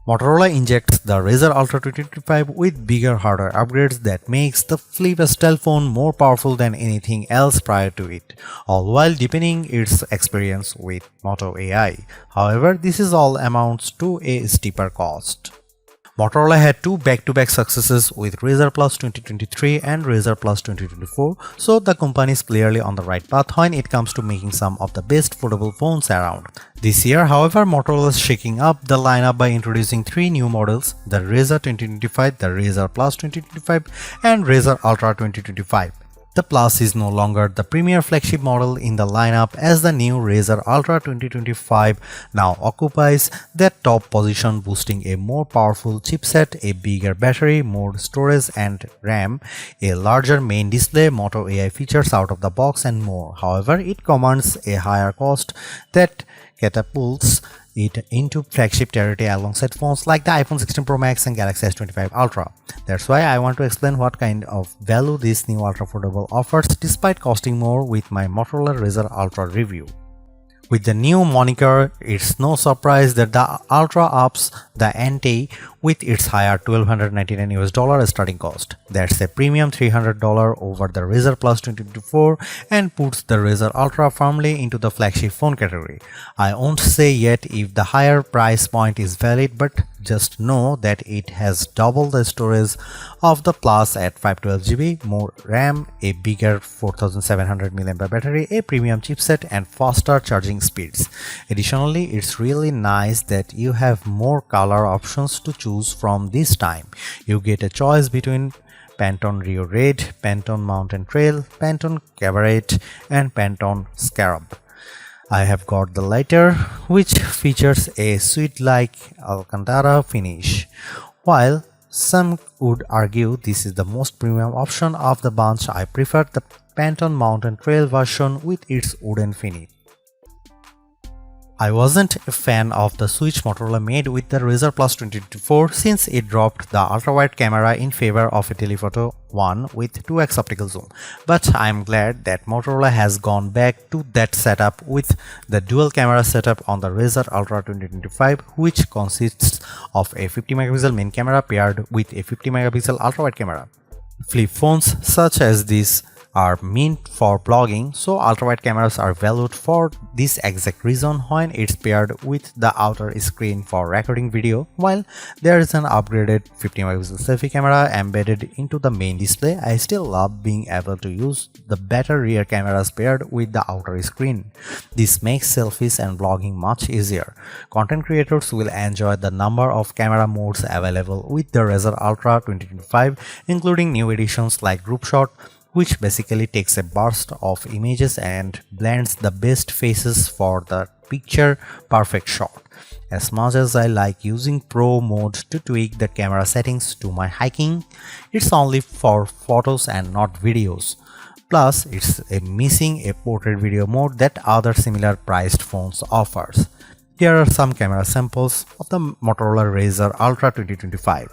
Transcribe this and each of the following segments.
Motorola injects the Razr Ultra 2025 with bigger hardware upgrades that makes the flip style phone more powerful than anything else prior to it, all while deepening its experience with Moto AI. However, this is all amounts to a steeper cost. Motorola had two back-to-back successes with Razr Plus 2023 and Razr Plus 2024, so the company is clearly on the right path when it comes to making some of the best foldable phones around. This year, however, Motorola is shaking up the lineup by introducing three new models: the Razr 2025, the Razr Plus 2025, and Razr Ultra 2025. The Plus is no longer the premier flagship model in the lineup, as the new Razr Ultra 2025 now occupies that top position, boasting a more powerful chipset, a bigger battery, more storage and RAM, a larger main display, Moto AI features out of the box, and more. However, it commands a higher cost that catapults it into flagship territory alongside phones like the iPhone 16 Pro Max and Galaxy S25 Ultra. That's why I want to explain what kind of value this new ultra foldable offers despite costing more with my Motorola Razr Ultra review. With the new moniker, it's no surprise that the Ultra ups the ante with its higher $1,299 starting cost. That's a premium $300 over the Razr Plus 2024 and puts the Razr Ultra firmly into the flagship phone category. I won't say yet if the higher price point is valid, but just know that it has double the storage of the Plus at 512GB, more RAM, a bigger 4700 mAh battery, a premium chipset, and faster charging speeds. Additionally, it's really nice that you have more color options to choose from this time. You get a choice between Pantone Rio Red, Pantone Mountain Trail, Pantone Cabaret, and Pantone Scarab. I have got the latter, which features a sweet-like Alcantara finish. While some would argue this is the most premium option of the bunch, I prefer the Pantone Mountain Trail version with its wooden finish. I wasn't a fan of the switch Motorola made with the Razr Plus 2024 since it dropped the ultra-wide camera in favor of a telephoto one with 2x optical zoom, but I'm glad that Motorola has gone back to that setup with the dual camera setup on the Razr Ultra 2025, which consists of a 50 megapixel main camera paired with a 50 megapixel ultra-wide camera. Flip phones such as this are meant for blogging, so ultra-wide cameras are valued for this exact reason when it's paired with the outer screen for recording video. While there is an upgraded 50 megapixel selfie camera embedded into the main display, I still love being able to use the better rear cameras paired with the outer screen. This makes selfies and vlogging much easier. Content creators will enjoy the number of camera modes available with the Razr Ultra 2025, including new editions like Group Shot, which basically takes a burst of images and blends the best faces for the picture perfect shot. As much as I like using Pro mode to tweak the camera settings to my hiking, it's only for photos and not videos. Plus, it's missing a portrait video mode that other similar priced phones offers. Here are some camera samples of the Motorola Razr Ultra 2025.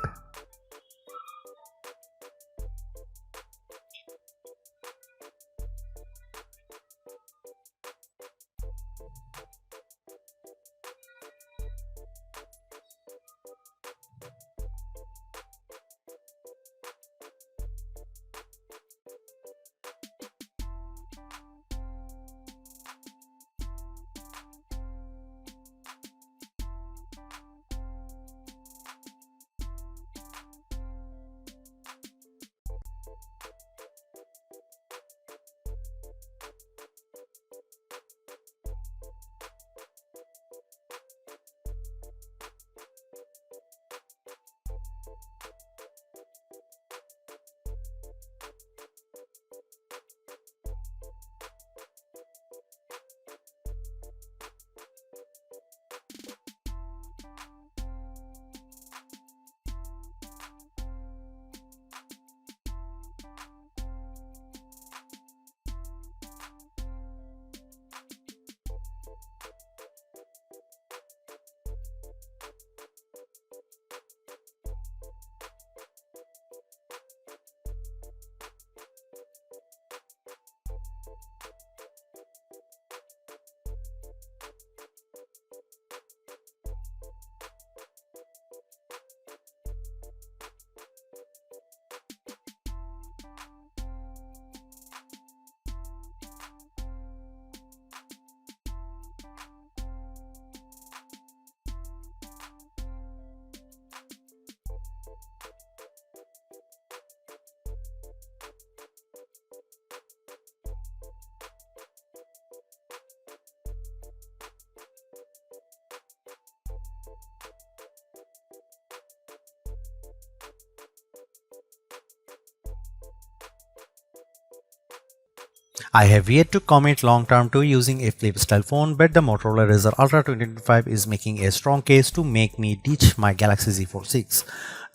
I have yet to commit long term to using a flip style phone, but the Motorola Razr Ultra 2025 is making a strong case to make me ditch my Galaxy Z Fold 6.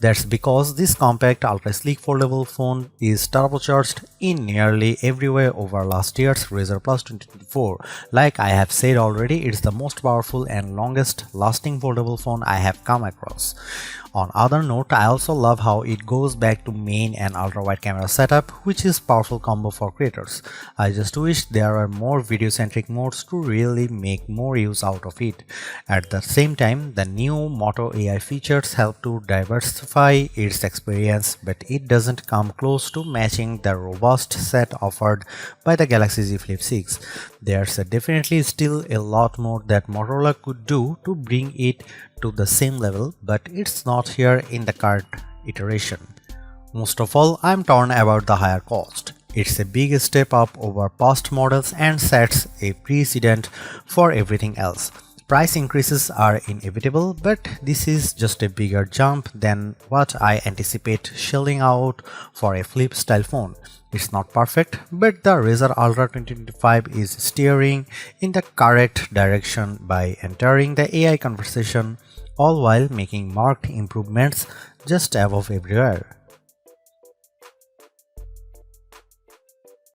That's because this compact ultra sleek foldable phone is turbocharged in nearly every way over last year's Razr Plus 2024. Like I have said already, it's the most powerful and longest lasting foldable phone I have come across. On other note, I also love how it goes back to main and ultra wide camera setup, which is powerful combo for creators. I just wish there were more video centric modes to really make more use out of it. At the same time, the new Moto AI features help to diversify its experience, but it doesn't come close to matching the robust set offered by the Galaxy Z Flip 6. There's definitely still a lot more that Motorola could do to bring it to the same level, but it's not here in the current iteration. Most of all, I'm torn about the higher cost. It's a big step up over past models and sets a precedent for everything else. Price increases are inevitable, but this is just a bigger jump than what I anticipate shelling out for a flip style phone. It's not perfect, but the Razr Ultra 2025 is steering in the correct direction by entering the AI conversation, all while making marked improvements just above everywhere.